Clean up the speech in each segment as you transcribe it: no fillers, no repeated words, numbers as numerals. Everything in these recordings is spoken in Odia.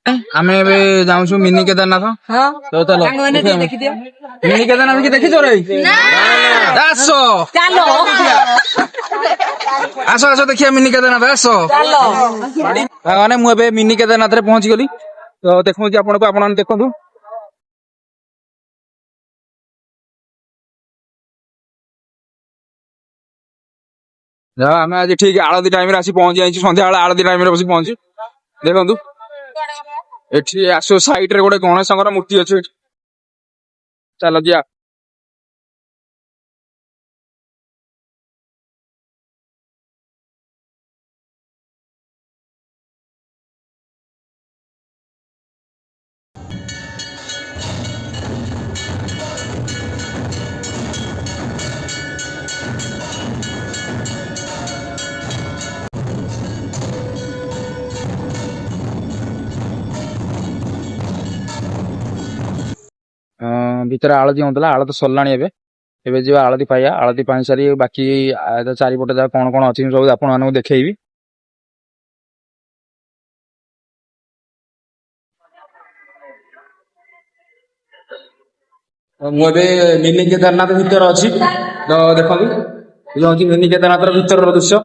ଆମେ ଏବେ ଯାଉଛୁ ମିନି କେଦାରନାଥ। ତ ଚାଲ ମିନି କେଦାରନାଥ କି ଦେଖିଛ ରେ? ଆସ ଆସ ଆସ ଦେଖିବା ମିନି କେଦାରନାଥ ଆସ। ମାନେ ମୁଁ ଏବେ ମିନି କେଦାରନାଥରେ ପହଞ୍ଚିଗଲି। ତ ଦେଖଉଛି ଆପଣଙ୍କୁ, ଆପଣମାନେ ଦେଖନ୍ତୁ। ଆମେ ଆଜି ଠିକ ଆଳତି ଟାଇମରେ ଆସି ପହଞ୍ଚି ଯାଇଛୁ। ସନ୍ଧ୍ୟାବେଳେ ଆଳତି ଟାଇମରେ ବସି ପହଞ୍ଚି ଦେଖନ୍ତୁ ଏଠି ଆସିବ ସାଇଡ ରେ ଗୋଟେ ଗଣେଶଙ୍କର ମୂର୍ତ୍ତି ଅଛି ଏଠି। ଚାଲ ଯିବା। ଭିତରେ ଆଳତି ହଉଥିଲା, ଆଳତି ସରିଲାଣି। ଏବେ ଏବେ ଯିବା ଆଳତି ପାଇବା। ଆଳତି ପାଇ ସାରି ବାକି ଚାରିପଟେ ଯାହା କଣ କଣ ଅଛି ସବୁ ଆପଣ ମାନଙ୍କୁ ଦେଖେଇବି। ମୁଁ ଏବେ ମିନି କେଦାରନାଥ ଭିତରେ ଅଛି। ତ ଦେଖନ୍ତୁ ଇଏ ହଉଛି ମିନି କେଦାରନାଥର ଭିତରର ଦୃଶ୍ୟ।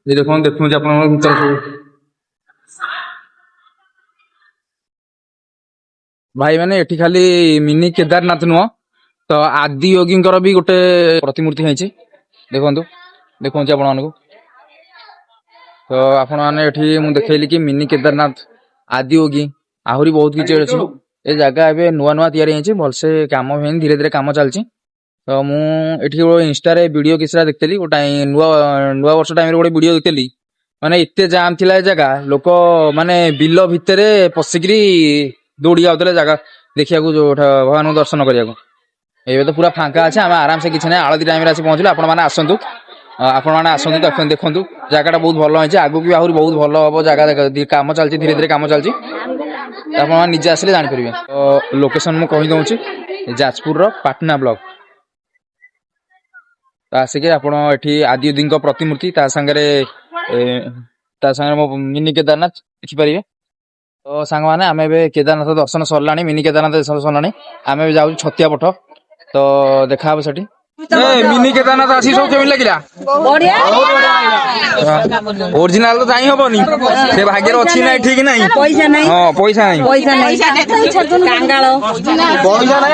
ଦେଖନ୍ତୁ, ଦେଖୁଛି ଆପଣଙ୍କ ଭିତରେ ସବୁ। ଭାଇ ମାନେ ଏଠି ଖାଲି ମିନି କେଦାରନାଥ ନୁହଁ, ତ ଆଦି ଯୋଗୀଙ୍କର ବି ଗୋଟେ ପ୍ରତିମୂର୍ତ୍ତି ହେଇଛି। ଦେଖନ୍ତୁ, ଦେଖଉଛି ଆପଣ ମାନଙ୍କୁ। ତ ଆପଣ ମାନେ ଏଠି ମୁଁ ଦେଖେଇଲି କି ମିନି କେଦାରନାଥ, ଆଦି ଯୋଗୀ, ଆହୁରି ବହୁତ କିଛି ଅଛି। ଏ ଜାଗା ଏବେ ନୂଆ ନୂଆ ତିଆରି ହେଇଛି, ଭଲସେ କାମ ହେଇନି, ଧୀରେ ଧୀରେ କାମ ଚାଲିଛି। ତ ମୁଁ ଏଠି ଇନଷ୍ଟାରେ ଭିଡିଓ କିଛିଟା ଦେଖିଥିଲି। ଗୋଟେ ନୂଆ ବର୍ଷ ଟାଇମରେ ଗୋଟେ ଭିଡିଓ ଦେଖିଥିଲି। ମାନେ ଏତେ ଜାମ୍ ଥିଲା ଏ ଜାଗା, ଲୋକ ମାନେ ବିଲ ଭିତରେ ପଶିକିରି ଦୌଡି ଯାଉଥିଲେ ଜାଗା ଦେଖିବାକୁ, ଯୋଉଟା ଭଗବାନଙ୍କୁ ଦର୍ଶନ କରିବାକୁ। ଏବେ ତ ପୁରା ଫାଙ୍କା ଅଛି, ଆମେ ଆରାମସେ କିଛି ନାହିଁ ଆଳତି ଟାଇମରେ ଆସି ପହଞ୍ଚିଲୁ। ଆପଣମାନେ ଆସନ୍ତୁ, ଆପଣମାନେ ଆସନ୍ତୁ, ଦେଖନ୍ତୁ ଜାଗାଟା ବହୁତ ଭଲ ହେଇଛି। ଆଗକୁ ବି ଆହୁରି ବହୁତ ଭଲ ହବ ଜାଗା। କାମ ଚାଲିଛି, ଧୀରେ ଧୀରେ କାମ ଚାଲିଛି। ଆପଣମାନେ ନିଜେ ଆସିଲେ ଜାଣିପାରିବେ। ତ ଲୋକେସନ ମୁଁ କହିଦଉଛି, ଯାଜପୁରର ପାଟନା ବ୍ଲକ। ତ ଆସିକି ଆପଣ ଏଠି ଆଦିଙ୍କ ପ୍ରତିମୂର୍ତ୍ତି, ତା ସାଙ୍ଗରେ ମୋ ମିନି କେଦାରନାଥ ଦେଖିପାରିବେ। ତ ସାଙ୍ଗମାନେ ଆମେ ଏବେ କେଦାରନାଥ ଦର୍ଶନ ସରିଲାଣି, ମିନି କେଦାରନାଥ ଦର୍ଶନ ସରିଲାଣି। ଆମେ ଏବେ ଯାଉଛୁ ଛତିଆ ପଟ। ତ ଦେଖାହବ ସେଠି। ମିନି କେଦାରନାଥ ଆସି ସବୁ କେମିତି ଲାଗିଲା? ଓରିଜିନାଲ ତ ଯାଇ ହବନି, ସେ ଭାଗ୍ୟରେ ଅଛି ନାଇଁ, ଠିକ ନାହିଁ। ହଁ, ପଇସା ନାହିଁ। ପଇସା ନାହିଁ,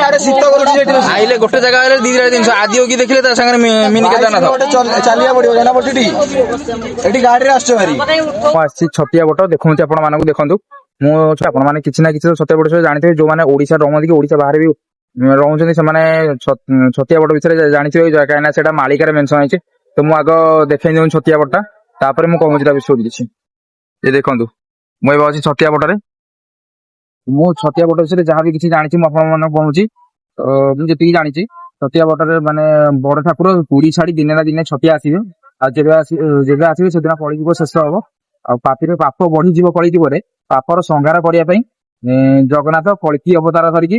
ଆରେ ଶୀତ କରୁଛି ସେଠି। ଆଇଲେ ଗୋଟେ ଜାଗାରେ ଦିଟା ଜିନିଷ, ଆଦି ଯୋଗୀ ଦେଖିଲେ, ତା ସାଙ୍ଗରେ ମିନି କେଦାରନାଥ। ଚାଲିବାକୁ ପଡିବ, ଜଣା ପଡୁଛି ଏଠି ଗାଡିରେ ଆସୁଛ ଭାରି। ମୁଁ ଆସିଛି ଛତିଆ ବଟ, ଦେଖଉଛି ଆପଣ ମାନଙ୍କୁ। ଦେଖନ୍ତୁ, ମୁଁ ଆପଣ ମାନେ କିଛି ନା କିଛି ଛତିଆ ବଟ ଜାଣିଥିବେ। ଯୋଉମାନେ ଓଡିଶା ରହନ୍ତି କି ଓଡିଶା ବାହାରେ ବି ରହୁଛନ୍ତି, ସେମାନେ ଛତିଆ ବଟ ବିଷୟରେ ଜାଣିଥିବେ, କାହିଁକି ନା ସେଟା ମାଳିକାରେ ମେନସନ ହେଇଛି। ତ ମୁଁ ଆଗ ଦେଖେଇ ଦଉଛି ଛତିଆ ବଟଟା, ତାପରେ ମୁଁ କହୁଛି ତା ବିଷୟରେ କିଛି। ଏ ଦେଖନ୍ତୁ, ମୁଁ ଏବେ ଅଛି ଛତିଆ ବଟରେ। ମୁଁ ଛତିଆ ବଟ ବିଷୟରେ ଯାହା ବି କିଛି ଜାଣିଛି ମୁଁ ଆପଣ ମାନଙ୍କୁ କହୁଛି। ମୁଁ ଯେତିକି ଜାଣିଛି, ଛତିଆ ବଟରେ ମାନେ ବଡ ଠାକୁର ପୁରୀ ଛାଡି ଦିନେ ନା ଦିନେ ଛତିଆ ଆସିବେ। ଆଉ ଯେବେ ଆସିବେ ସେଦିନ କଳିଯୁଗ ଶେଷ ହବ। ଆଉ ପାପୀର ପାପ ବଢିଯିବ। କଳିଯୁଗରେ ପାପର ସଂହାର କରିବା ପାଇଁ ଜଗନ୍ନାଥ କଳ୍କି ଅବତାର ଧରିକି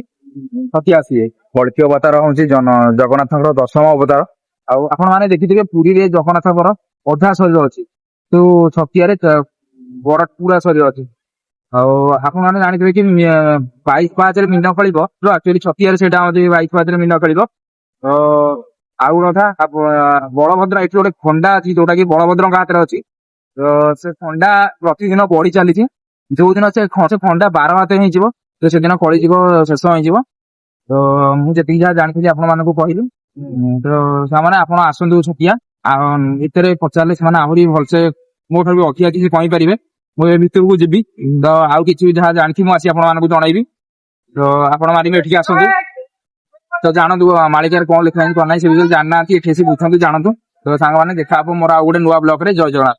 ଛତିଆ ଆସିବେ। କଳ୍କି ଅବତାର ହଉଛି ଜଗନ୍ନାଥଙ୍କର 10ମ ଅବତାର। ଆଉ ଆପଣ ମାନେ ଦେଖିଥିବେ, ପୁରୀରେ ଜଗନ୍ନାଥଙ୍କର ଅଧା ଶରୀର ଅଛି, କିନ୍ତୁ ଛତିଆରେ ବଡ ପୁରା ଶରୀର ଅଛି। ଆଉ ଆପଣ ମାନେ ଜାଣିଥିବେ କି 22 ପାହାଚରେ ମିନ ଖଳିବ, ଆକ୍ଚୁଆଲି ଛତିଆରେ ସେଇଟା ହଉଛି 22 ପାହାଚରେ ମିନ ଖଳିବ। ଆଉ କଥା, ବଳଭଦ୍ର, ଏଠି ଗୋଟେ ଖଣ୍ଡା ଅଛି ଯୋଉଟା କି ବଳଭଦ୍ରଙ୍କ ହାତରେ ଅଛି। ତ ସେ ଖଣ୍ଡା ପ୍ରତିଦିନ ବଢି ଚାଲିଛି। ଯୋଉଦିନ ସେ ଖଣ୍ଡା 12 ହାତ ହେଇଯିବ, ତ ସେଦିନ କଳିଯୁଗ ଶେଷ ହେଇଯିବ। ତ ମୁଁ ଯେତିକି ଯାହା ଜାଣିଥିଲି ଆପଣ ମାନଙ୍କୁ କହିଲି। ତ ସେମାନେ ଆପଣ ଆସନ୍ତୁ ଛତିଆ, ଭିତରେ ପଚାରିଲେ ସେମାନେ ଆହୁରି ଭଲସେ ମୋ ଠାରୁ ଅଧିକା କିଛି କହିପାରିବେ। ମୁଁ ଏ ଭିତରକୁ ଯିବି, ତ ଆଉ କିଛି ଯାହା ଜାଣିଛି ମୁଁ ଆସି ଆପଣ ମାନଙ୍କୁ ଜଣାଇବି। ତ ଆପଣ ମାନେ ବି ଏଠିକି ଆସନ୍ତୁ, ତ ଜାଣନ୍ତୁ ମାଳିକାରେ କଣ ଲେଖା ହେଇଛି କଣ ନାହିଁ, ସେ ବିଷୟରେ ଜାଣିନାହାନ୍ତି, ଏଠି ଆସି ବୁଝନ୍ତୁ, ଜାଣନ୍ତୁ। ତ ସାଙ୍ଗମାନେ ଦେଖା ହବ ମୋର ଆଉ ଗୋଟେ ନୂଆ ବ୍ଲଗରେ। ଜୟ ଜଗନ୍ନାଥ।